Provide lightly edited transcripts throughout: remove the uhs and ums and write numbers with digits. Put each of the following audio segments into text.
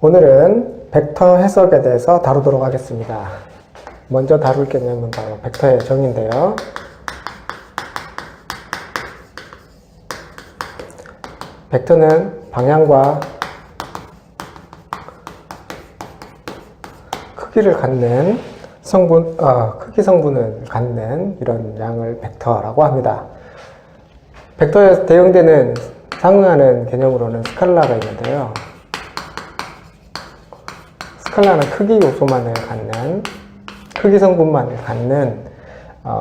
오늘은 벡터 해석에 대해서 다루도록 하겠습니다. 먼저 다룰 개념은 바로 벡터의 정의인데요. 벡터는 방향과 크기를 갖는 크기 성분을 갖는 이런 양을 벡터라고 합니다. 벡터에 대응되는 상응하는 개념으로는 스칼라가 있는데요. 스칼라는 크기 요소만을 갖는, 크기 성분만을 갖는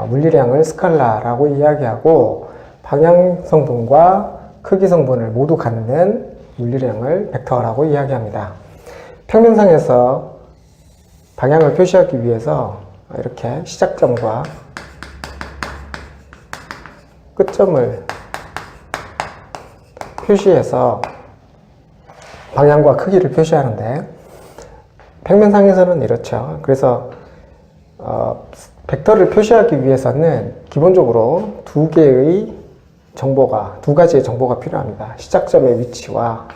물리량을 스칼라라고 이야기하고, 방향 성분과 크기 성분을 모두 갖는 물리량을 벡터라고 이야기합니다. 평면상에서 방향을 표시하기 위해서 이렇게 시작점과 끝점을 표시해서 방향과 크기를 표시하는데, 평면상에서는 이렇죠. 그래서 벡터를 표시하기 위해서는 기본적으로 두 가지의 정보가 필요합니다. 시작점의 위치와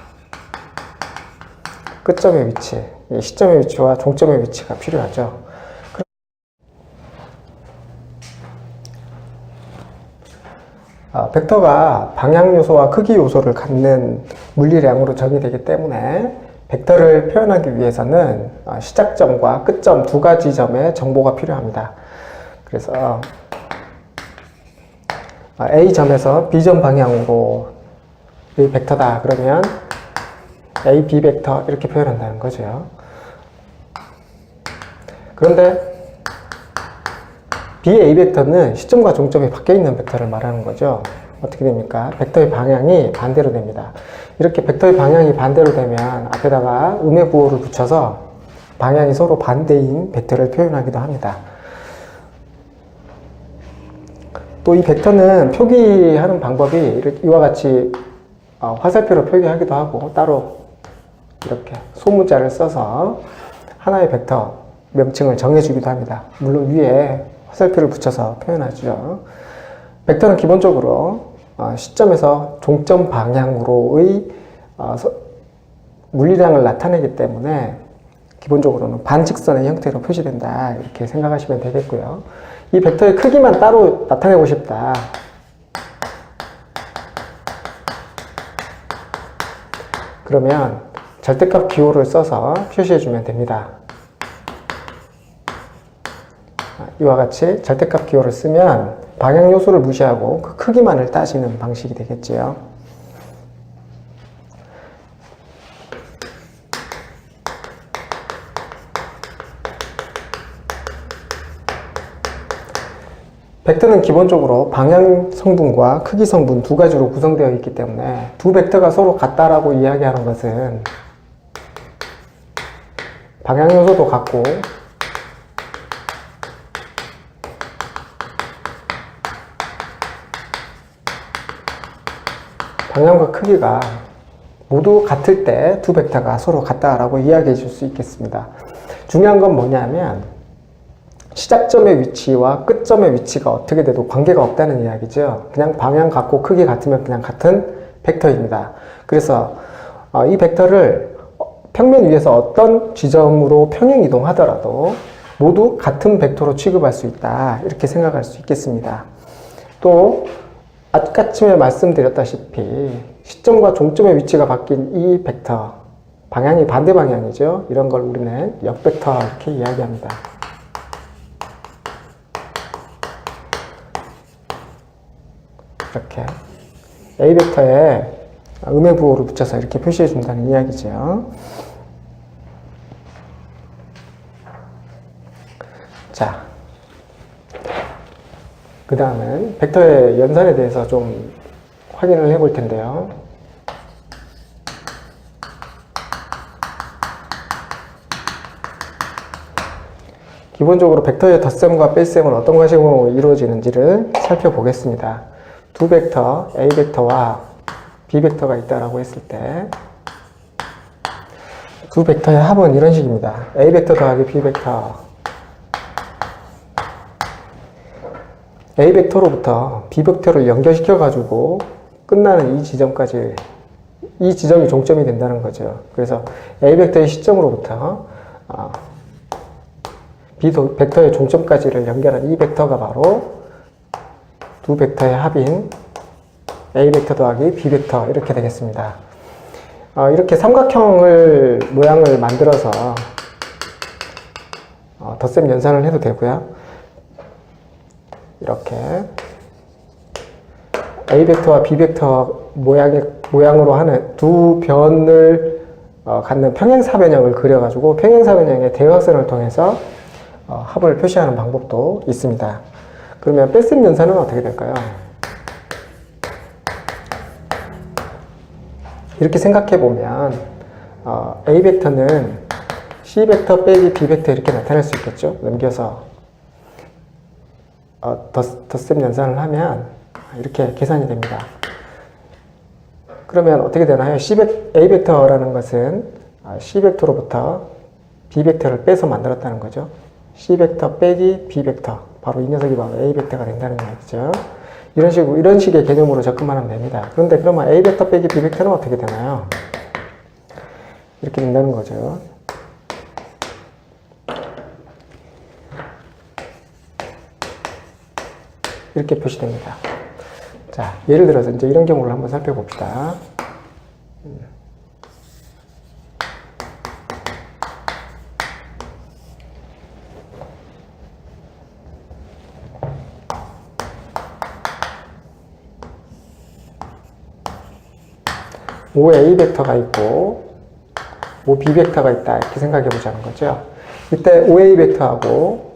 끝점의 위치, 시점의 위치와 종점의 위치가 필요하죠. 벡터가 방향 요소와 크기 요소를 갖는 물리량으로 정의되기 때문에 벡터를 표현하기 위해서는 시작점과 끝점 두 가지 점의 정보가 필요합니다. 그래서 A점에서 B점 방향으로 이 벡터다 그러면 A, B 벡터 이렇게 표현한다는 거죠. 그런데 B, A 벡터는 시점과 종점이 바뀌어 있는 벡터를 말하는 거죠. 어떻게 됩니까? 벡터의 방향이 반대로 됩니다. 이렇게 벡터의 방향이 반대로 되면 앞에다가 음의 부호를 붙여서 방향이 서로 반대인 벡터를 표현하기도 합니다. 또 이 벡터는 표기하는 방법이 이와 같이 화살표로 표기하기도 하고, 따로 이렇게 소문자를 써서 하나의 벡터 명칭을 정해주기도 합니다. 물론 위에 화살표를 붙여서 표현하죠. 벡터는 기본적으로 시점에서 종점 방향으로의 물리량을 나타내기 때문에 기본적으로는 반직선의 형태로 표시된다 이렇게 생각하시면 되겠고요. 이 벡터의 크기만 따로 나타내고 싶다. 그러면 절대값 기호를 써서 표시해주면 됩니다. 이와 같이 절대값 기호를 쓰면 방향 요소를 무시하고 그 크기만을 따지는 방식이 되겠지요. 벡터는 기본적으로 방향 성분과 크기 성분 두 가지로 구성되어 있기 때문에 두 벡터가 서로 같다라고 이야기하는 것은 방향 요소도 같고 방향과 크기가 모두 같을 때 두 벡터가 서로 같다라고 이야기해 줄 수 있겠습니다. 중요한 건 뭐냐면 시작점의 위치와 끝점의 위치가 어떻게 돼도 관계가 없다는 이야기죠. 그냥 방향 같고 크기 같으면 그냥 같은 벡터입니다. 그래서 이 벡터를 평면 위에서 어떤 지점으로 평행 이동하더라도 모두 같은 벡터로 취급할 수 있다 이렇게 생각할 수 있겠습니다. 또 아까쯤에 말씀드렸다시피 시점과 종점의 위치가 바뀐 이 벡터, 방향이 반대 방향이죠. 이런 걸 우리는 역벡터 이렇게 이야기합니다. 이렇게 A 벡터에 음의 부호를 붙여서 이렇게 표시해 준다는 이야기죠. 자, 그 다음은 벡터의 연산에 대해서 좀 확인을 해 볼 텐데요. 기본적으로 벡터의 덧셈과 뺄셈은 어떤 방식으로 이루어지는지를 살펴보겠습니다. 두 벡터 A 벡터와 B 벡터가 있다라고 했을 때 두 벡터의 합은 이런 식입니다. A 벡터 더하기 B 벡터. A 벡터로부터 B 벡터를 연결시켜 가지고 끝나는 이 지점까지 이 지점이 종점이 된다는 거죠. 그래서 A 벡터의 시점으로부터 B 벡터의 종점까지를 연결한 이 벡터가 바로 두 벡터의 합인 A 벡터 더하기 B 벡터 이렇게 되겠습니다. 이렇게 삼각형을 모양을 만들어서 덧셈 연산을 해도 되고요. 이렇게 A 벡터와 B 벡터 모양으로 하는 두 변을 갖는 평행사변형을 그려가지고 평행사변형의 대각선을 통해서 합을 표시하는 방법도 있습니다. 그러면 뺄셈 연산은 어떻게 될까요? 이렇게 생각해 보면 A 벡터는 C 벡터 빼기 B 벡터 이렇게 나타낼 수 있겠죠. 넘겨서 덧셈 연산을 하면 이렇게 계산이 됩니다. 그러면 어떻게 되나요? A 벡터라는 것은 C 벡터로부터 B 벡터를 빼서 만들었다는 거죠. C 벡터 빼기 B 벡터, 바로 이 녀석이 바로 A 벡터가 된다는 얘기죠. 이런 식의 개념으로 접근만 하면 됩니다. 그런데 그러면 A 벡터 빼기 B 벡터는 어떻게 되나요? 이렇게 된다는 거죠. 이렇게 표시됩니다. 자, 예를 들어서 이제 이런 경우를 한번 살펴봅시다. OA 벡터가 있고 OB 벡터가 있다 이렇게 생각해 보자는 거죠. 이때 OA 벡터하고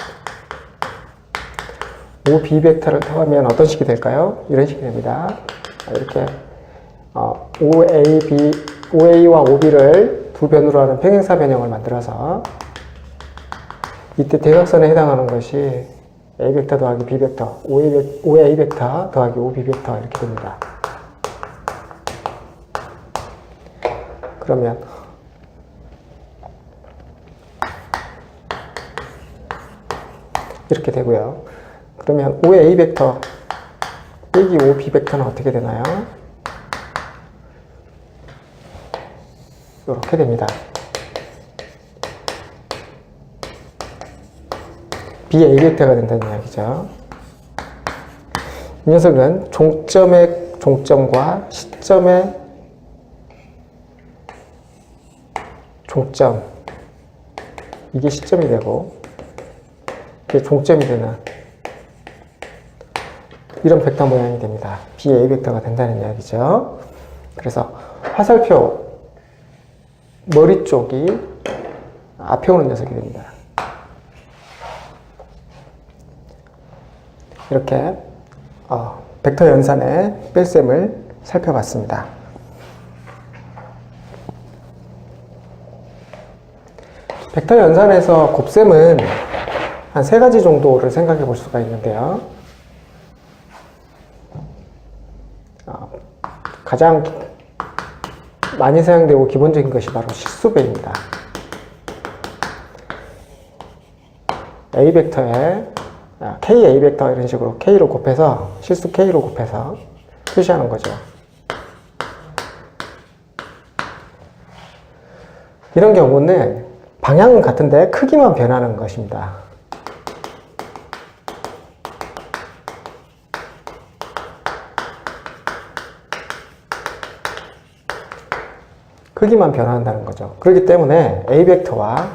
OB 벡터를 더하면 어떤 식이 될까요? 이런 식이 됩니다. 이렇게 OA와 OB를 두 변으로 하는 평행사 변형을 만들어서 이때 대각선에 해당하는 것이 A 벡터 더하기 B 벡터, OA 벡터 더하기 OB 벡터 이렇게 됩니다. 그러면 이렇게 되고요. 그러면 OA 벡터 빼기 OB 벡터는 어떻게 되나요? 이렇게 됩니다. BA 벡터가 된다는 이야기죠. 이 녀석은 종점의 종점과 시점의 종점, 이게 시점이 되고 이게 종점이 되는 이런 벡터 모양이 됩니다. BA 벡터가 된다는 이야기죠. 그래서 화살표 머리 쪽이 앞에 오는 녀석이 됩니다. 이렇게 벡터 연산의 뺄셈을 살펴봤습니다. 벡터 연산에서 곱셈은 한 3가지 정도를 생각해 볼 수가 있는데요. 가장 많이 사용되고 기본적인 것이 바로 실수배입니다. A 벡터에 KA 벡터 이런 식으로 K로 곱해서 실수 K로 곱해서 표시하는 거죠. 이런 경우는 방향은 같은데 크기만 변하는 것입니다. 크기만 변한다는 거죠. 그렇기 때문에 A 벡터와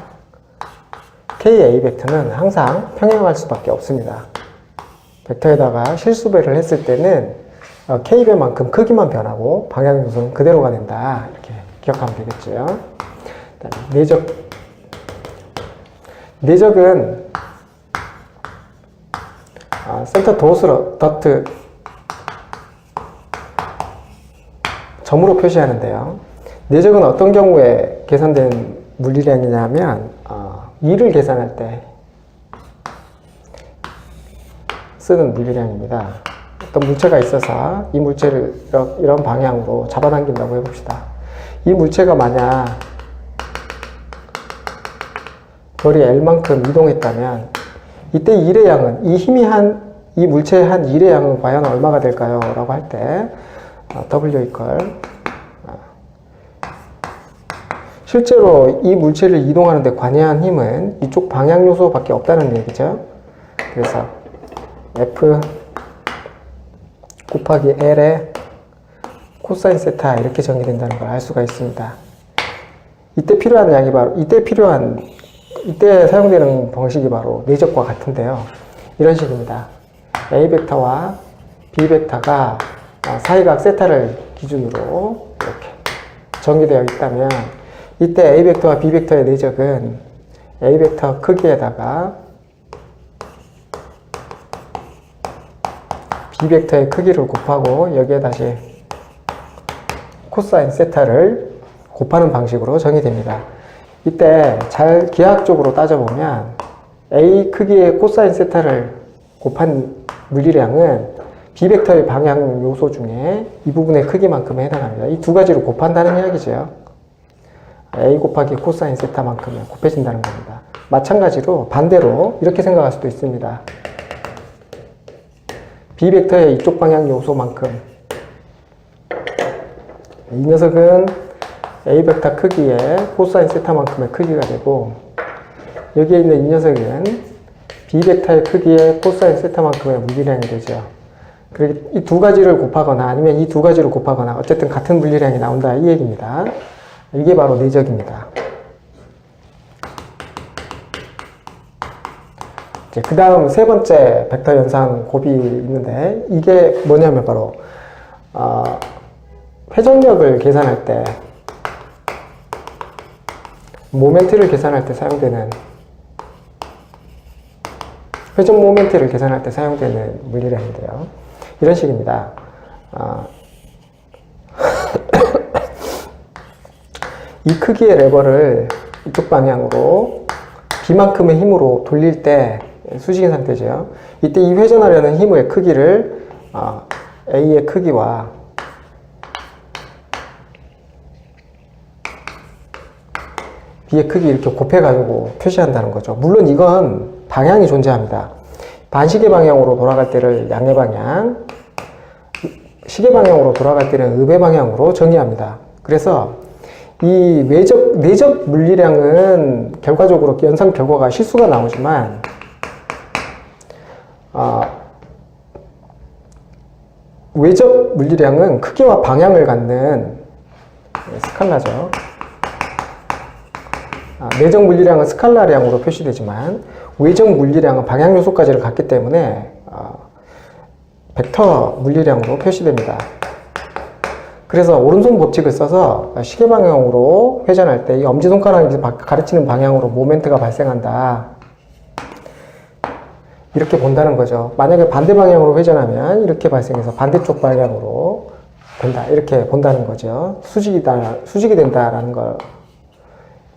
KA 벡터는 항상 평행할 수밖에 없습니다. 벡터에다가 실수배를 했을 때는 K배만큼 크기만 변하고 방향 요소는 그대로가 된다. 이렇게 기억하면 되겠죠. 내적은 센터 도트 점으로 표시하는데요. 내적은 어떤 경우에 계산된 물리량이냐면 2를 계산할 때 쓰는 물리량입니다. 어떤 물체가 있어서 이 물체를 이런 방향으로 잡아당긴다고 해봅시다. 이 물체가 만약 거리 L만큼 이동했다면 이때 일의 양은 이 물체의 한 일의 양은 과연 얼마가 될까요? 라고 할 때 W 이퀄 실제로 이 물체를 이동하는 데 관여한 힘은 이쪽 방향 요소밖에 없다는 얘기죠. 그래서 F 곱하기 L의 코사인 세타 이렇게 정의된다는 걸 알 수가 있습니다. 이때 사용되는 방식이 바로 내적과 같은데요. 이런 식입니다. A 벡터와 B 벡터가 사이각 세타를 기준으로 이렇게 정의되어 있다면 이때 A 벡터와 B 벡터의 내적은 A 벡터 크기에다가 B 벡터의 크기를 곱하고 여기에 다시 코사인 세타를 곱하는 방식으로 정의됩니다. 이때 잘 기하학적으로 따져보면 A 크기의 코사인 세타를 곱한 물리량은 B 벡터의 방향 요소 중에 이 부분의 크기만큼에 해당합니다. 이 두 가지를 곱한다는 이야기죠. A 곱하기 코사인 세타만큼에 곱해진다는 겁니다. 마찬가지로 반대로 이렇게 생각할 수도 있습니다. B 벡터의 이쪽 방향 요소만큼 이 녀석은 A 벡터 크기의 코사인 세타만큼의 크기가 되고 여기에 있는 이 녀석은 B 벡터의 크기의 코사인 세타만큼의 물리량이 되죠. 그리고 이 두 가지를 곱하거나 아니면 이 두 가지를 곱하거나 어쨌든 같은 물리량이 나온다 이 얘기입니다. 이게 바로 내적입니다. 그 다음 세 번째 벡터 연산 곱이 있는데 이게 뭐냐면 바로 회전력을 계산할 때 모멘트를 계산할 때 사용되는 회전 모멘트를 계산할 때 사용되는 물리량인데요. 이런 식입니다. 이 크기의 레버를 이쪽 방향으로 B만큼의 힘으로 돌릴 때 수직인 상태죠. 이때 이 회전하려는 힘의 크기를 A의 크기와 B의 크기 이렇게 곱해가지고 표시한다는 거죠. 물론 이건 방향이 존재합니다. 반시계 방향으로 돌아갈 때를 양의 방향, 시계 방향으로 돌아갈 때는 음의 방향으로 정의합니다. 그래서 이 내적 물리량은 결과적으로 연산 결과가 실수가 나오지만 외적 물리량은 크기와 방향을 갖는 스칼라죠. 내적 물리량은 스칼라량으로 표시되지만 외적 물리량은 방향 요소까지를 갖기 때문에 벡터 물리량으로 표시됩니다. 그래서 오른손 법칙을 써서 시계 방향으로 회전할 때 이 엄지손가락이 가르치는 방향으로 모멘트가 발생한다. 이렇게 본다는 거죠. 만약에 반대 방향으로 회전하면 이렇게 발생해서 반대쪽 방향으로 된다. 이렇게 본다는 거죠. 수직이 된다라는 걸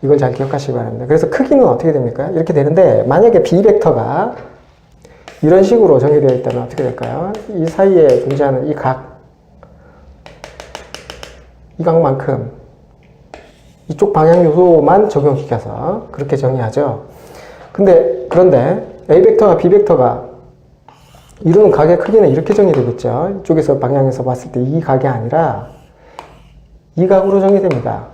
이걸 잘 기억하시기 바랍니다. 그래서 크기는 어떻게 됩니까? 이렇게 되는데 만약에 B 벡터가 이런 식으로 정의되어 있다면 어떻게 될까요? 이 사이에 존재하는 이 각만큼 이쪽 방향 요소만 적용시켜서 그렇게 정의하죠. 그런데 A 벡터와 B 벡터가 이루는 각의 크기는 이렇게 정의되겠죠. 이쪽에서 방향에서 봤을 때 이 각이 아니라 이 각으로 정의됩니다.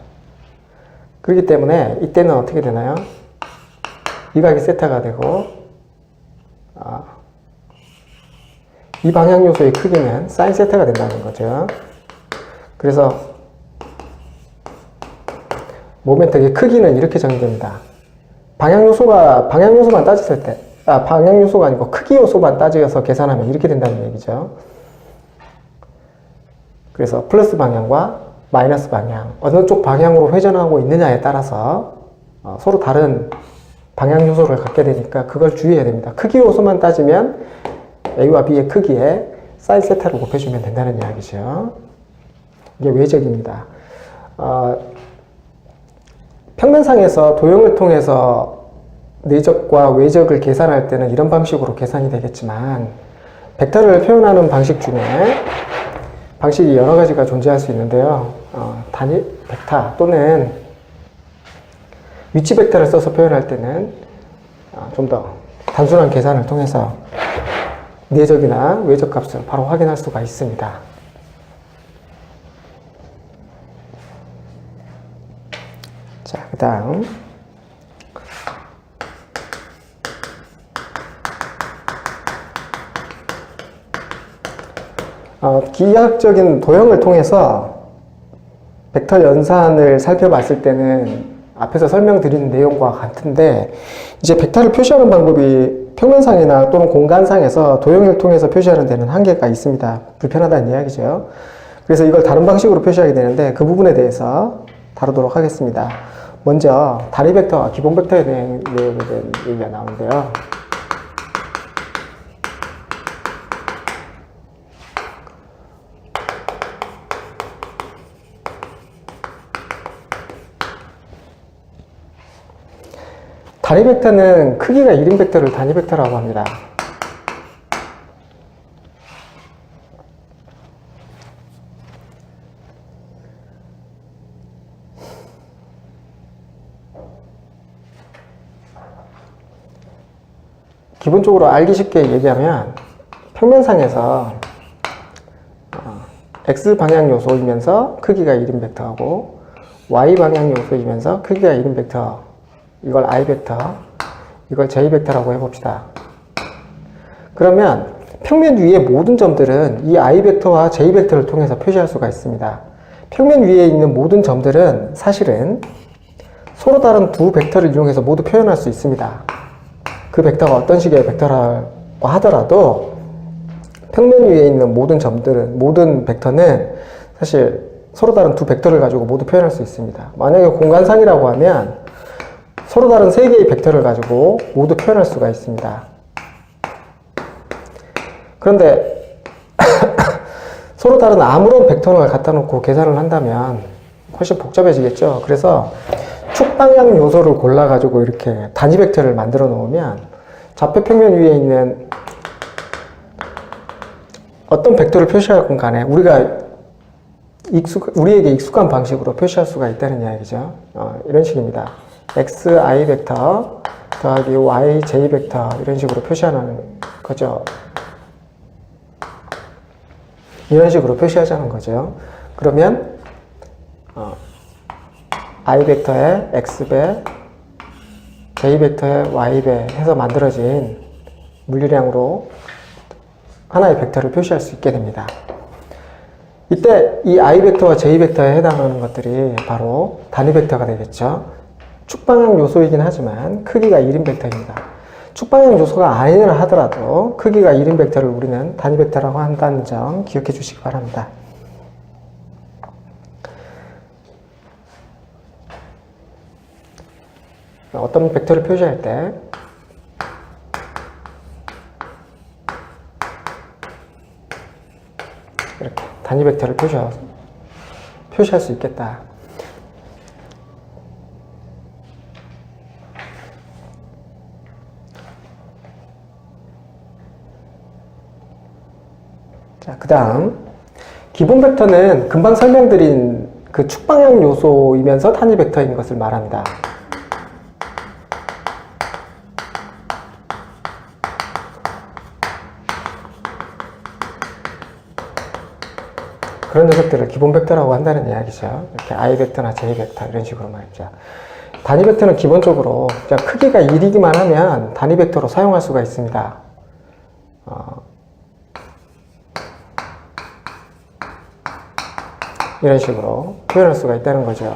그렇기 때문에 이때는 어떻게 되나요? 이 각이 세타가 되고 이 방향 요소의 크기는 사인 세타가 된다는 거죠. 그래서 모멘트의 크기는 이렇게 정의됩니다. 방향 요소만 따졌을 때, 방향 요소가 아니고 크기 요소만 따져서 계산하면 이렇게 된다는 얘기죠. 그래서 플러스 방향과 마이너스 방향, 어느 쪽 방향으로 회전하고 있느냐에 따라서 서로 다른 방향 요소를 갖게 되니까 그걸 주의해야 됩니다. 크기 요소만 따지면 A와 B의 크기에 사인 세타를 곱해주면 된다는 이야기죠. 이게 외적입니다. 평면상에서 도형을 통해서 내적과 외적을 계산할 때는 이런 방식으로 계산이 되겠지만 벡터를 표현하는 방식 중에 방식이 여러 가지가 존재할 수 있는데요. 단위 벡터 또는 위치 벡터를 써서 표현할 때는 좀 더 단순한 계산을 통해서 내적이나 외적 값을 바로 확인할 수가 있습니다. 자, 다음 기하학적인 도형을 통해서 벡터 연산을 살펴봤을 때는 앞에서 설명드린 내용과 같은데, 이제 벡터를 표시하는 방법이 평면상이나 또는 공간상에서 도형을 통해서 표시하는 데는 한계가 있습니다. 불편하다는 이야기죠. 그래서 이걸 다른 방식으로 표시하게 되는데, 그 부분에 대해서 다루도록 하겠습니다. 먼저 단위 벡터와 기본 벡터에 대한 얘기가 나오는데요. 단위 벡터는 크기가 1인 벡터를 단위 벡터라고 합니다. 기본적으로 알기 쉽게 얘기하면 평면상에서 X 방향 요소이면서 크기가 1인 벡터하고 Y 방향 요소이면서 크기가 1인 벡터, 이걸 I 벡터, 이걸 J 벡터라고 해봅시다. 그러면 평면 위의 모든 점들은 이 I 벡터와 J 벡터를 통해서 표시할 수가 있습니다. 평면 위에 있는 모든 점들은 사실은 서로 다른 두 벡터를 이용해서 모두 표현할 수 있습니다. 그 벡터가 어떤 식의 벡터라고 하더라도 평면 위에 있는 모든 점들은, 모든 벡터는 사실 서로 다른 두 벡터를 가지고 모두 표현할 수 있습니다. 만약에 공간상이라고 하면 서로 다른 세 개의 벡터를 가지고 모두 표현할 수가 있습니다. 그런데 서로 다른 아무런 벡터를 갖다 놓고 계산을 한다면 훨씬 복잡해지겠죠. 그래서 축방향 요소를 골라 가지고 이렇게 단위 벡터를 만들어 놓으면 좌표 평면 위에 있는 어떤 벡터를 표시하건 간에 우리에게 익숙한 방식으로 표시할 수가 있다는 이야기죠. 이런 식입니다. xi 벡터 더하기 yj 벡터, 이런 식으로 표시하는 거죠. 이런 식으로 표시하자는 거죠. 그러면 i 벡터의 x배, j 벡터의 y배 해서 만들어진 물리량으로 하나의 벡터를 표시할 수 있게 됩니다. 이때 이 i 벡터와 j 벡터에 해당하는 것들이 바로 단위 벡터가 되겠죠. 축방향 요소이긴 하지만 크기가 1인 벡터입니다. 축방향 요소가 아니라 하더라도 크기가 1인 벡터를 우리는 단위 벡터라고 한다는 점 기억해 주시기 바랍니다. 어떤 벡터를 표시할 때 이렇게 단위 벡터를 표시할 수 있겠다. 자, 그 다음 기본 벡터는 금방 설명드린 그 축방향 요소이면서 단위 벡터인 것을 말합니다. 그런 녀석들을 기본 벡터라고 한다는 이야기죠. 이렇게 I 벡터나 J 벡터 이런 식으로 말이죠. 단위 벡터는 기본적으로 그냥 크기가 1이기만 하면 단위 벡터로 사용할 수가 있습니다. 이런 식으로 표현할 수가 있다는 거죠.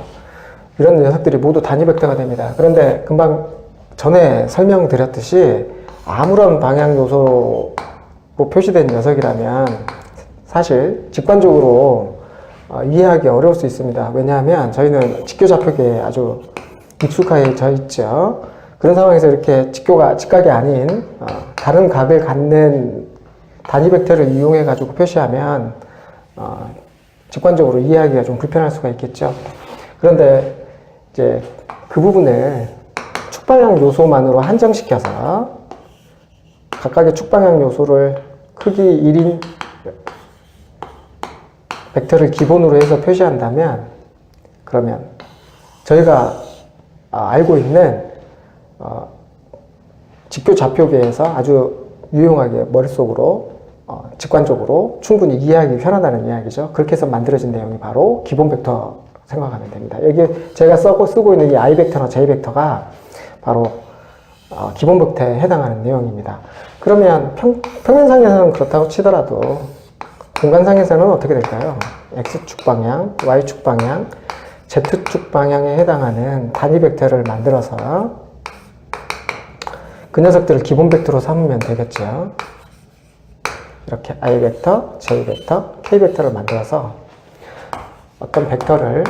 이런 녀석들이 모두 단위 벡터가 됩니다. 그런데 금방 전에 설명드렸듯이 아무런 방향 요소로 표시된 녀석이라면 사실 직관적으로 이해하기 어려울 수 있습니다. 왜냐하면 저희는 직교좌표계에 아주 익숙해져 있죠. 그런 상황에서 이렇게 직각이 아닌 다른 각을 갖는 단위 벡터를 이용해 가지고 표시하면 직관적으로 이해하기가 좀 불편할 수가 있겠죠. 그런데 이제 그 부분을 축방향 요소만으로 한정시켜서 각각의 축방향 요소를 크기 1인 벡터를 기본으로 해서 표시한다면, 그러면 저희가 알고 있는 직교좌표계에서 아주 유용하게 머릿속으로 직관적으로 충분히 이해하기 편하다는 이야기죠. 그렇게 해서 만들어진 내용이 바로 기본 벡터 생각하면 됩니다. 여기 제가 쓰고 있는 이 I 벡터나 J 벡터가 바로 기본 벡터에 해당하는 내용입니다. 그러면 평면상에서는 그렇다고 치더라도 공간상에서는 어떻게 될까요? X축 방향, Y축 방향, Z축 방향에 해당하는 단위 벡터를 만들어서 그 녀석들을 기본 벡터로 삼으면 되겠죠. 이렇게 I 벡터, J 벡터, K 벡터를 만들어서 어떤 벡터를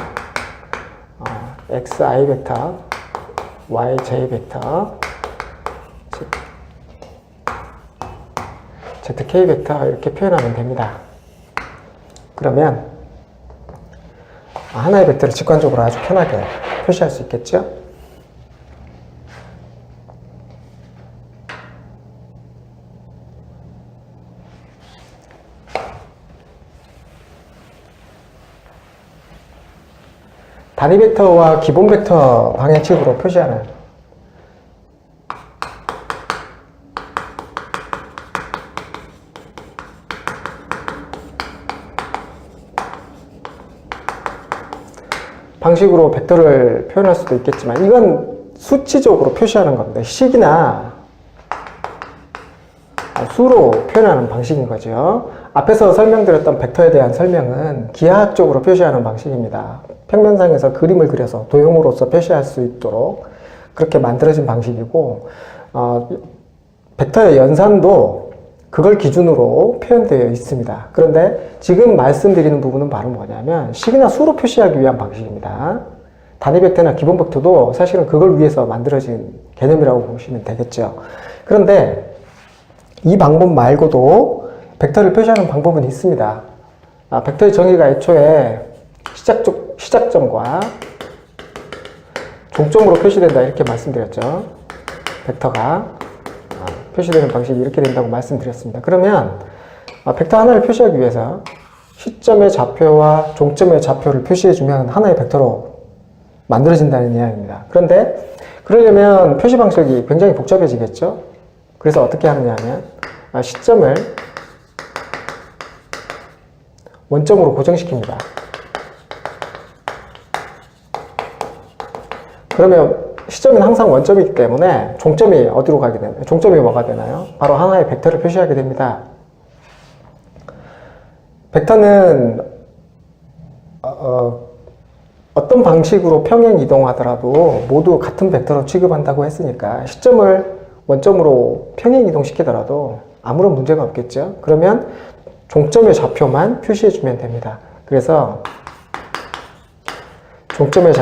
XI 벡터, YJ 벡터, ZK 벡터 이렇게 표현하면 됩니다. 그러면 하나의 벡터를 직관적으로 아주 편하게 표시할 수 있겠죠? 단위 벡터와 기본 벡터 방향식으로 표시하는 방식으로 벡터를 표현할 수도 있겠지만 이건 수치적으로 표시하는 겁니다. 식이나 수로 표현하는 방식인 거죠. 앞에서 설명드렸던 벡터에 대한 설명은 기하학적으로 표시하는 방식입니다. 평면상에서 그림을 그려서 도형으로서 표시할 수 있도록 그렇게 만들어진 방식이고 벡터의 연산도 그걸 기준으로 표현되어 있습니다. 그런데 지금 말씀드리는 부분은 바로 뭐냐면 식이나 수로 표시하기 위한 방식입니다. 단위 벡터나 기본 벡터도 사실은 그걸 위해서 만들어진 개념이라고 보시면 되겠죠. 그런데 이 방법 말고도 벡터를 표시하는 방법은 있습니다. 벡터의 정의가 애초에 시작점과 종점으로 표시된다 이렇게 말씀드렸죠. 벡터가 표시되는 방식이 이렇게 된다고 말씀드렸습니다. 그러면 벡터 하나를 표시하기 위해서 시점의 좌표와 종점의 좌표를 표시해주면 하나의 벡터로 만들어진다는 이야기입니다. 그런데 그러려면 표시 방식이 굉장히 복잡해지겠죠. 그래서 어떻게 하느냐 하면 시점을 원점으로 고정시킵니다. 그러면 시점은 항상 원점이기 때문에 종점이 어디로 가게 되나요? 종점이 뭐가 되나요? 바로 하나의 벡터를 표시하게 됩니다. 벡터는 어떤 방식으로 평행 이동하더라도 모두 같은 벡터로 취급한다고 했으니까 시점을 원점으로 평행 이동시키더라도 아무런 문제가 없겠죠. 그러면 종점의 좌표만 표시해주면 됩니다. 그래서 종점의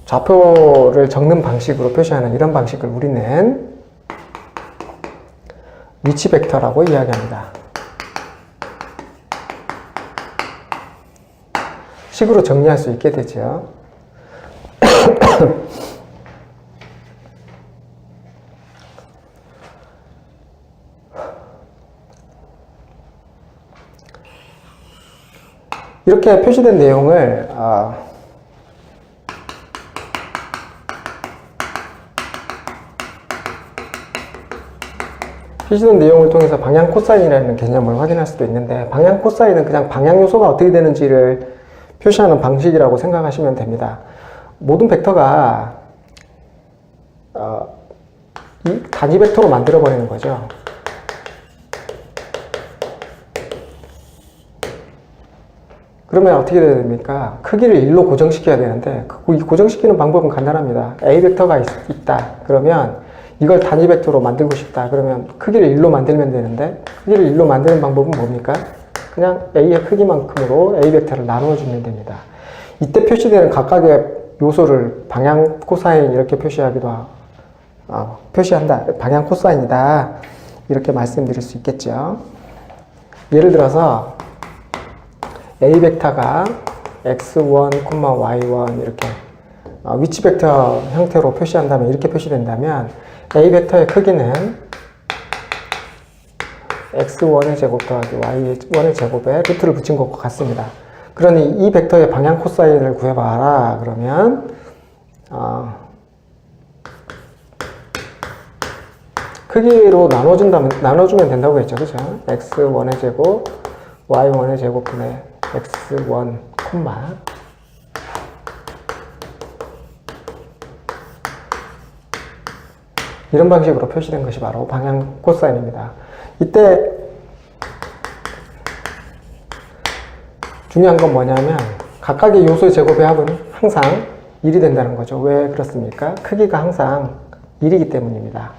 좌표를 적는 방식으로 표시하는 이런 방식을 우리는 위치 벡터라고 이야기합니다. 식으로 정리할 수 있게 되죠. 이렇게 표시된 내용을 표시된 내용을 통해서 방향 코사인이라는 개념을 확인할 수도 있는데 방향 코사인은 그냥 방향 요소가 어떻게 되는지를 표시하는 방식이라고 생각하시면 됩니다. 모든 벡터가 이 단위 벡터로 만들어 버리는 거죠. 그러면 어떻게 돼야 됩니까? 크기를 1로 고정시켜야 되는데 이 고정시키는 방법은 간단합니다. A 벡터가 있다. 그러면 이걸 단위 벡터로 만들고 싶다. 그러면 크기를 1로 만들면 되는데 크기를 1로 만드는 방법은 뭡니까? 그냥 A의 크기만큼으로 A 벡터를 나누어 주면 됩니다. 이때 표시되는 각각의 요소를 방향 코사인 이렇게 표시한다. 방향 코사인이다. 이렇게 말씀드릴 수 있겠죠. 예를 들어서 A 벡터가 x1, y1 이렇게 위치 벡터 형태로 표시한다면 이렇게 표시된다면 A 벡터의 크기는 x1의 제곱 더하기 y1의 제곱에 루트를 붙인 것과 같습니다. 그러니 이 벡터의 방향 코사인을 구해봐라. 그러면 크기로 나눠주면 된다고 했죠. 그죠? x1의 제곱, y1의 제곱분의 x1, 이런 방식으로 표시된 것이 바로 방향 코사인입니다. 이때 중요한 건 뭐냐면 각각의 요소의 제곱의 합은 항상 1이 된다는 거죠. 왜 그렇습니까? 크기가 항상 1이기 때문입니다.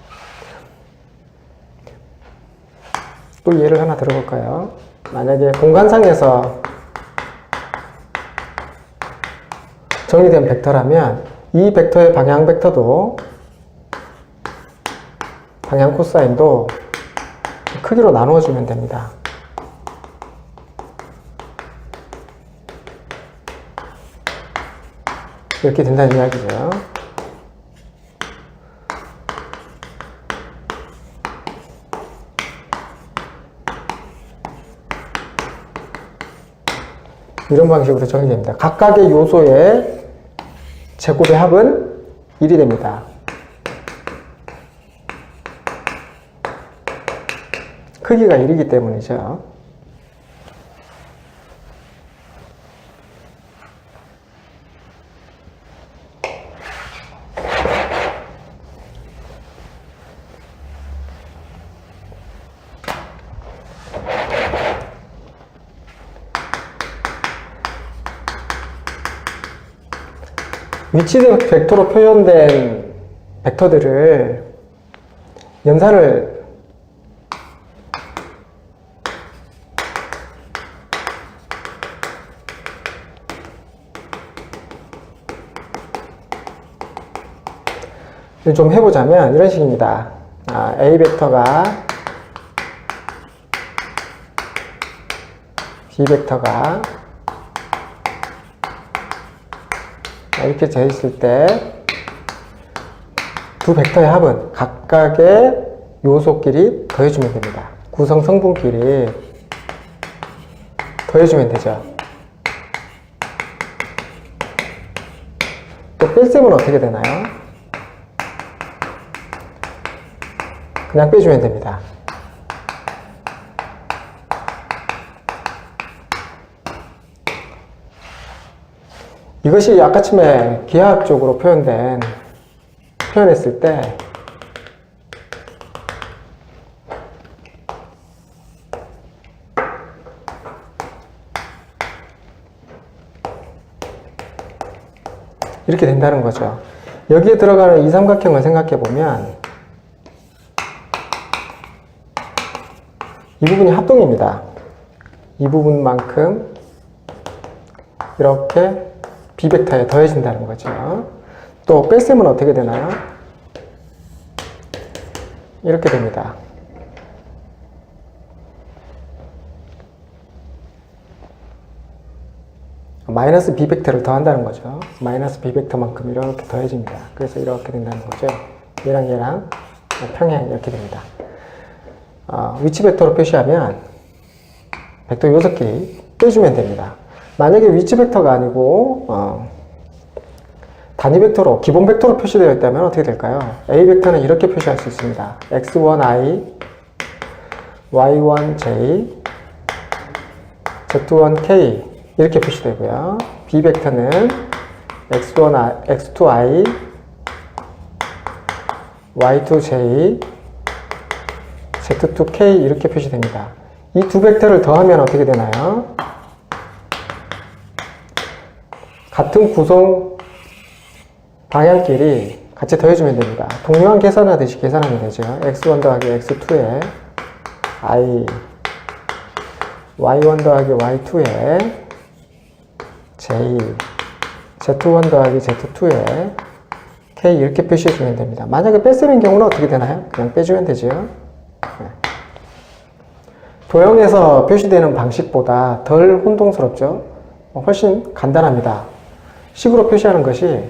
또 예를 하나 들어볼까요? 만약에 공간상에서 정의된 벡터라면 이 벡터의 방향 벡터도 방향 코사인도 크기로 나누어 주면 됩니다. 이렇게 된다는 이야기죠. 이런 방식으로 정의됩니다. 각각의 요소의 제곱의 합은 1이 됩니다. 크기가 1이기 때문이죠. 위치 벡터로 표현된 벡터들을 연산을 좀 해보자면 이런 식입니다. A 벡터가 B 벡터가 이렇게 재있을 때 두 벡터의 합은 각각의 요소끼리 더해주면 됩니다. 구성 성분끼리 더해주면 되죠. 또 뺄셈은 어떻게 되나요? 그냥 빼주면 됩니다. 이것이 아까쯤에 기하학적으로 표현했을 때 이렇게 된다는 거죠. 여기에 들어가는 이 삼각형을 생각해 보면 이 부분이 합동입니다. 이 부분만큼 이렇게 B벡터에 더해진다는 거죠. 또 뺄셈은 어떻게 되나요? 이렇게 됩니다. 마이너스 B벡터를 더한다는 거죠. 마이너스 B벡터만큼 이렇게 더해집니다. 그래서 이렇게 된다는 거죠. 얘랑 얘랑 평행 이렇게 됩니다. 위치 벡터로 표시하면 벡터 요소끼리 빼주면 됩니다. 만약에 위치 벡터가 아니고 단위 벡터로 기본 벡터로 표시되어 있다면 어떻게 될까요? A 벡터는 이렇게 표시할 수 있습니다. x1i, y1j, z1k 이렇게 표시되고요. B 벡터는 x2i, y2j, z2k 이렇게 표시됩니다. 이 두 벡터를 더하면 어떻게 되나요? 같은 구성 방향끼리 같이 더해주면 됩니다. 동요한 계산하듯이 계산하면 되죠. x1 더하기 x2에 i, y1 더하기 y2에 j, z1 더하기 z2에 k 이렇게 표시해주면 됩니다. 만약에 뺄셈인 경우는 어떻게 되나요? 그냥 빼주면 되죠. 도형에서 표시되는 방식보다 덜 혼동스럽죠? 훨씬 간단합니다. 식으로 표시하는 것이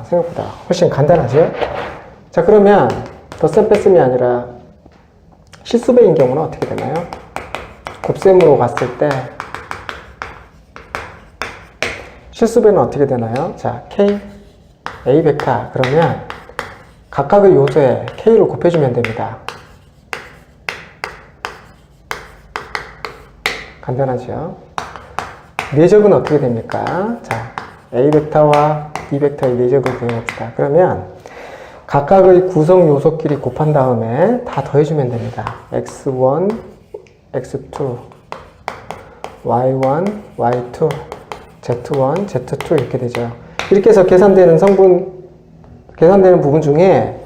생각보다 훨씬 간단하죠? 자, 그러면 덧셈 뺄셈이 아니라 실수배인 경우는 어떻게 되나요? 곱셈으로 갔을 때 실수배는 어떻게 되나요? 자, K, A 벡터 그러면 각각의 요소에 K를 곱해주면 됩니다. 간단하죠. 내적은 어떻게 됩니까? 자, A 벡터와 B 벡터의 내적을 구해봅시다. 그러면 각각의 구성 요소끼리 곱한 다음에 다 더해주면 됩니다. x1, x2, y1, y2, z1, z2 이렇게 되죠. 이렇게 해서 계산되는 부분 중에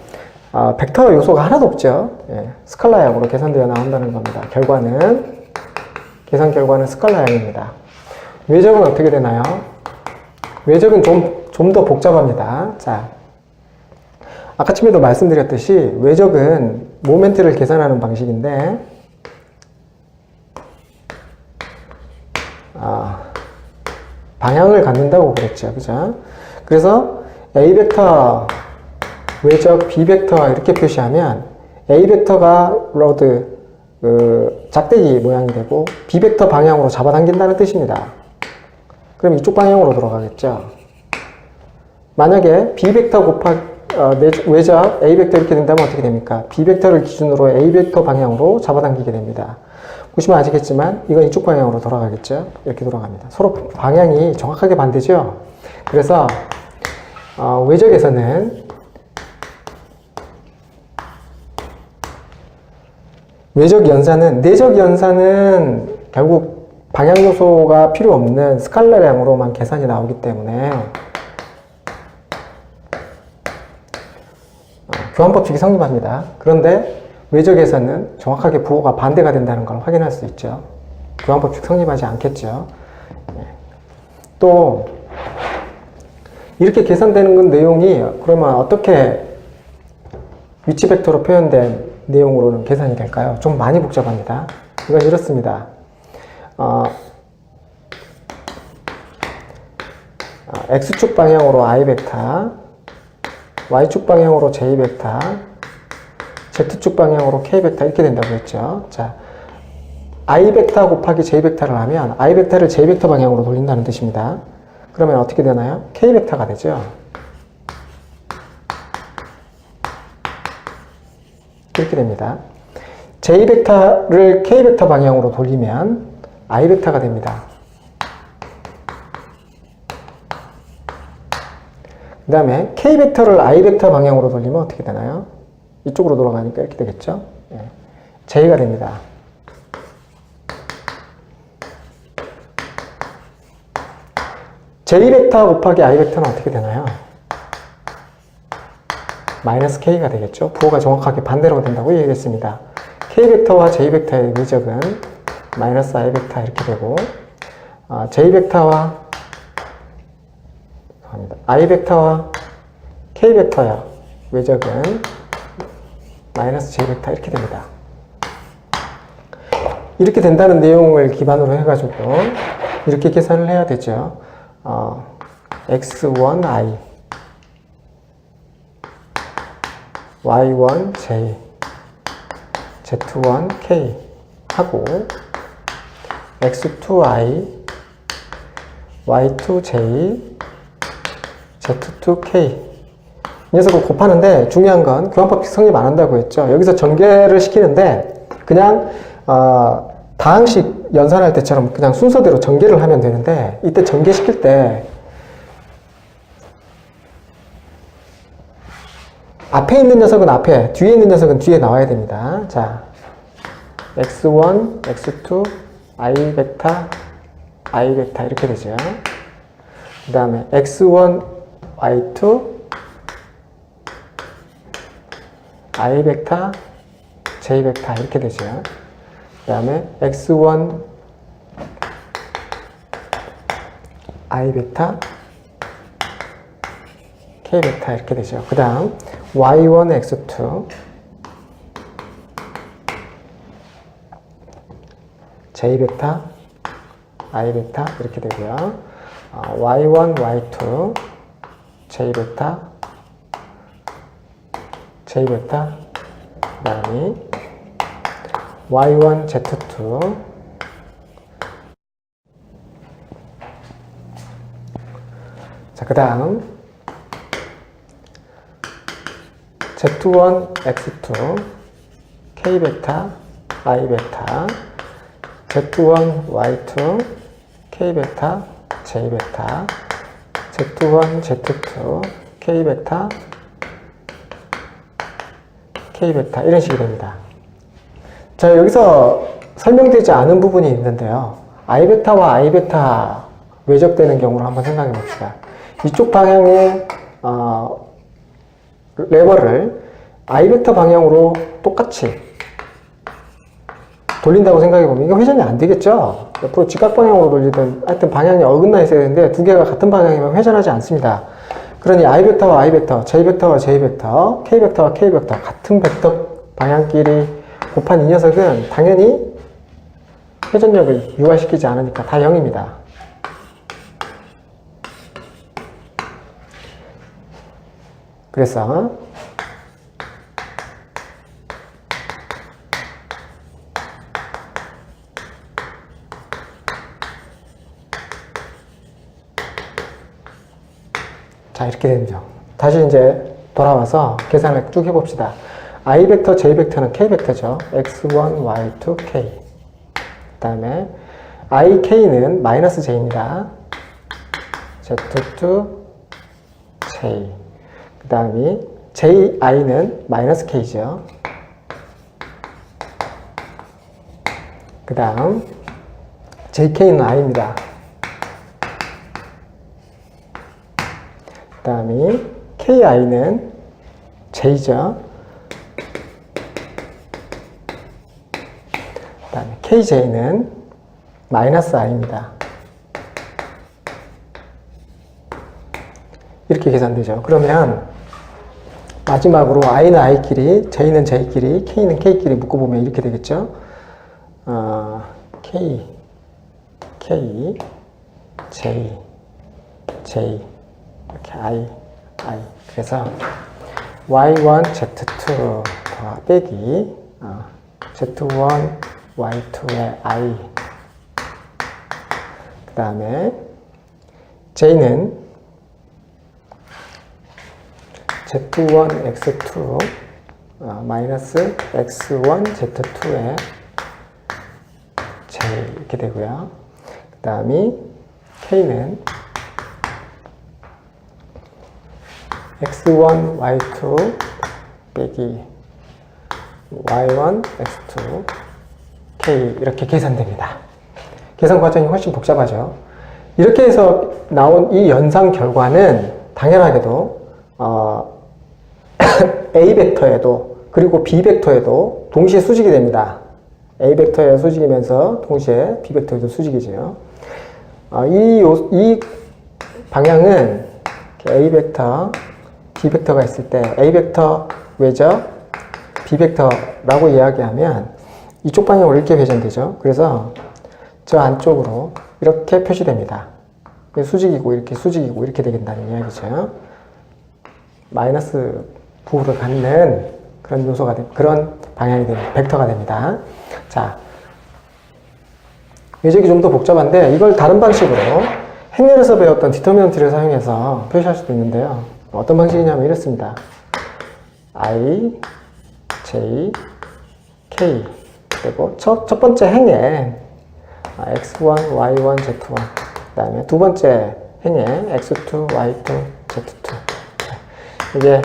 벡터 요소가 하나도 없죠. 예, 스칼라양으로 계산되어 나온다는 겁니다. 계산 결과는 스칼라양입니다. 외적은 어떻게 되나요? 외적은 좀 더 복잡합니다. 자, 아까쯤에도 말씀드렸듯이 외적은 모멘트를 계산하는 방식인데 방향을 갖는다고 그랬죠. 그죠? 그래서 A 벡터 외적 B 벡터 이렇게 표시하면 A 벡터가 로드 작대기 모양이 되고 B 벡터 방향으로 잡아당긴다는 뜻입니다. 그럼 이쪽 방향으로 돌아가겠죠. 만약에 B 벡터 곱하기 외적 A 벡터 이렇게 된다면 어떻게 됩니까? B 벡터를 기준으로 A 벡터 방향으로 잡아당기게 됩니다. 보시면 아시겠지만 이건 이쪽 방향으로 돌아가겠죠. 이렇게 돌아갑니다. 서로 방향이 정확하게 반대죠. 그래서 외적에서는 내적 연산은 결국 방향 요소가 필요 없는 스칼라량으로만 계산이 나오기 때문에 교환법칙이 성립합니다. 그런데 외적에서는 정확하게 부호가 반대가 된다는 걸 확인할 수 있죠. 교환법칙 성립하지 않겠죠. 또 이렇게 계산되는 내용이 그러면 어떻게 위치 벡터로 표현된 내용으로는 계산이 될까요? 좀 많이 복잡합니다. 이건 이렇습니다. X축 방향으로 I 벡터, Y축 방향으로 J 벡터, Z축 방향으로 K 벡터 이렇게 된다고 했죠. 자, I 벡터 곱하기 J 벡터를 하면 I 벡터를 J 벡터 방향으로 돌린다는 뜻입니다. 그러면 어떻게 되나요? K 벡터가 되죠. 이렇게 됩니다. J 벡터를 K 벡터 방향으로 돌리면 I 벡터가 됩니다. 그 다음에 K 벡터를 I 벡터 방향으로 돌리면 어떻게 되나요? 이쪽으로 돌아가니까 이렇게 되겠죠? 예. J가 됩니다. J 벡터 곱하기 I 벡터는 어떻게 되나요? 마이너스 K가 되겠죠? 부호가 정확하게 반대로 된다고 얘기했습니다. K 벡터와 J 벡터의 외적은 마이너스 I 벡터 이렇게 되고 J 벡터와 I 벡터와 K 벡터의 외적은 마이너스 J 벡터 이렇게 됩니다. 이렇게 된다는 내용을 기반으로 해가지고 이렇게 계산을 해야 되죠. X1I Y1J Z1K 하고 X2I Y2J Z2K 이 녀석을 곱하는데 중요한 건 교환법칙 성립 안 한다고 했죠. 여기서 전개를 시키는데 그냥 다항식 연산할 때처럼 그냥 순서대로 전개를 하면 되는데 이때 전개시킬 때 앞에 있는 녀석은 앞에, 뒤에 있는 녀석은 뒤에 나와야 됩니다. 자, x1, x2, I 벡터, I 벡터 이렇게 되죠. 그 다음에 x1, y2, I 벡터, J 벡터 이렇게 되죠. 그 다음에 x1, I 벡터, K 벡터 이렇게 되죠. 그 다음 y1, x2, J 벡터, I 벡터 이렇게 되고요. y1, y2, J 벡터, J 벡터, 그 다음에 y1, z2, 자, 그 다음 Z1, X2, K 벡터, I 벡터, Z1, Y2, K 베타, J 베타, Z1, Z2, K 베타, K 베타 이런 식이 됩니다. 자, 여기서 설명되지 않은 부분이 있는데요. I 베타와 I 베타 외접되는 경우를 한번 생각해 봅시다. 이쪽 방향의 레버를 I 베타 방향으로 똑같이 돌린다고 생각해 보면 이거 회전이 안 되겠죠? 옆으로 직각 방향으로 돌리든 하여튼 방향이 어긋나 있어야 되는데 두 개가 같은 방향이면 회전하지 않습니다. 그러니 I 베타와 I 베타, J 베타와 J 베타, K 베타와 K 베타 같은 벡터 방향끼리 곱한 이 녀석은 당연히 회전력을 유발시키지 않으니까 다 0입니다. 그래서 자, 이렇게 되죠. 다시 이제 돌아와서 계산을 쭉 해봅시다. I 벡터, J 벡터는 K 벡터죠. X1, Y2, K. 그 다음에 IK는 마이너스 J입니다. Z2, J. 그 다음에 JI는 마이너스 K죠. 그 다음 JK는 I입니다. 그 다음에 KI는 J죠. 그 다음에 KJ는 마이너스 I입니다. 이렇게 계산되죠. 그러면 마지막으로 I는 I끼리, J는 J끼리, K는 K끼리 묶어보면 이렇게 되겠죠. K, J, J 이렇게 I. 그래서 Y1, Z2 빼기 Z1, Y2의 I. 그 다음에 J는 Z1, X2 마이너스 X1, Z2의 J 이렇게 되고요. 그 다음에 K는 X1, Y2 빼기 Y1, X2, K 이렇게 계산됩니다. 계산 과정이 훨씬 복잡하죠. 이렇게 해서 나온 이 연산 결과는 당연하게도 A 벡터에도 그리고 B 벡터에도 동시에 수직이 됩니다. A 벡터에 수직이면서 동시에 B 벡터에도 수직이죠. 이 방향은 A 벡터, B 벡터가 있을 때 A 벡터 외접, B 벡터라고 이야기하면 이쪽 방향으로 이렇게 회전되죠. 그래서 저 안쪽으로 이렇게 표시됩니다. 수직이고 이렇게 수직이고 이렇게 되겠다는 이야기죠. 마이너스 부호를 갖는 그런 요소가 그런 방향이 됩니다. 벡터가 됩니다. 자, 외적이 좀 더 복잡한데 이걸 다른 방식으로 행렬에서 배웠던 디터미넌트를 사용해서 표시할 수도 있는데요. 어떤 방식이냐면 이렇습니다. I, J, K 그리고 첫 번째 행에 X1, Y1, Z1 그 다음에 두 번째 행에 X2, Y2, Z2 이게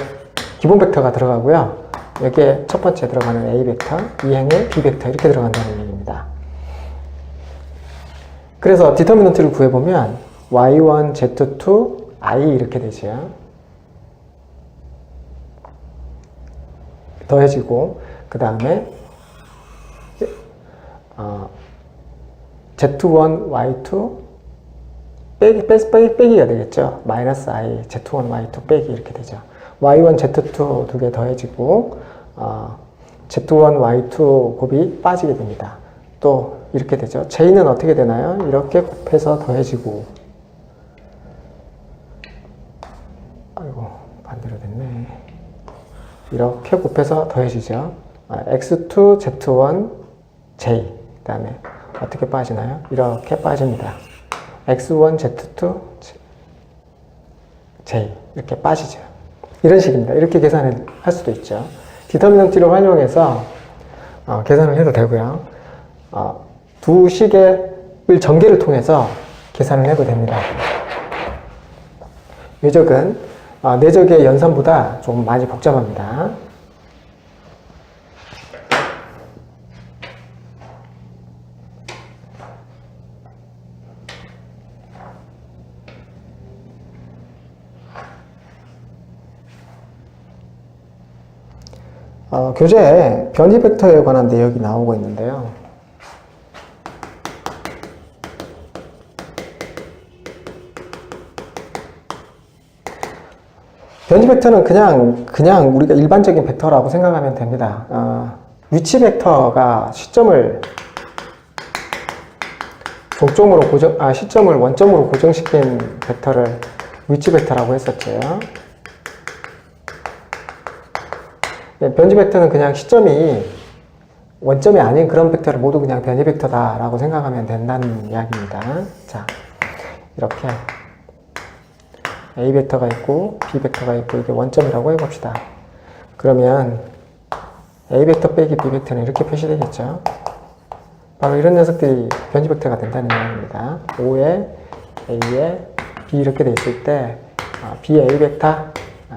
기본 벡터가 들어가고요. 여기에 첫 번째 들어가는 A 벡터, 이 행에 B 벡터 이렇게 들어간다는 얘기입니다. 그래서 디터미넌트를 구해보면 Y1, Z2, I 이렇게 되죠. 더해지고 그 다음에 Z1, Y2 빼기가 되겠죠. 마이너스 I, Z1, Y2 빼기 이렇게 되죠. Y1, Z2 두 개 더해지고 Z1, Y2 곱이 빠지게 됩니다. 또 이렇게 되죠. J는 어떻게 되나요? 이렇게 곱해서 더해지고 아이고 반대로 됐네. 이렇게 곱해서 더해지죠. X2, Z1, J 그 다음에 어떻게 빠지나요? 이렇게 빠집니다. X1, Z2, J 이렇게 빠지죠. 이런 식입니다. 이렇게 계산을 할 수도 있죠. 디터미넌트를 활용해서 계산을 해도 되고요. 두 식의 전개를 통해서 계산을 해도 됩니다. 외적은 내적의 연산보다 좀 많이 복잡합니다. 교재에 변이 벡터에 관한 내역이 나오고 있는데요. 변이 벡터는 그냥 우리가 일반적인 벡터라고 생각하면 됩니다. 위치 벡터가 시점을 시점을 원점으로 고정시킨 벡터를 위치 벡터라고 했었죠. 변이 벡터는 그냥 시점이 원점이 아닌 그런 벡터를 모두 그냥 변이 벡터다라고 생각하면 된다는 이야기입니다. 자, 이렇게 A 벡터가 있고 B 벡터가 있고 이게 원점이라고 해봅시다. 그러면 A 벡터 빼기 B 벡터는 이렇게 표시되겠죠. 바로 이런 녀석들이 변이 벡터가 된다는 이야기입니다. O에 A에 B 이렇게 돼 있을 때 B의 A 벡터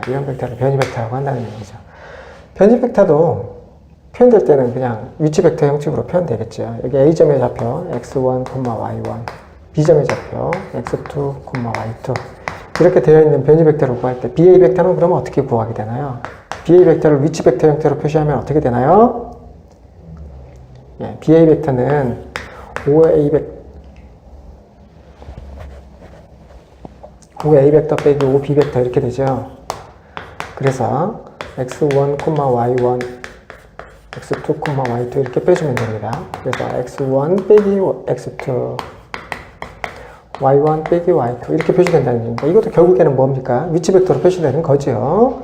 이런 벡터를 변이 벡터라고 한다는 얘기죠. 변이 벡터도 표현될 때는 그냥 위치 벡터 형식으로 표현되겠죠. 여기 A점의 좌표 x1, y1, B점의 좌표 x2, y2 이렇게 되어 있는 변이 벡터를 구할 때 BA 벡터는 그러면 어떻게 구하게 되나요? BA 벡터를 위치 벡터 형태로 표시하면 어떻게 되나요? BA 벡터는 5A 벡터 빼기 5B 벡터 이렇게 되죠. 그래서 x1, y1, x2, y2 이렇게 빼주면 됩니다. 그래서 x1 빼기 x2, y1 빼기 y2 이렇게 표시된다는 얘기입니다. 이것도 결국에는 뭡니까? 위치 벡터로 표시되는 거죠.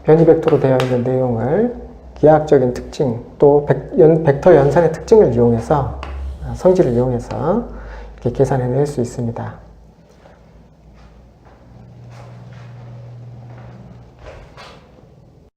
변이 벡터로 되어 있는 내용을 기하학적인 특징 또 벡터 연산의 특징을 이용해서 성질을 이용해서 이렇게 계산해낼 수 있습니다.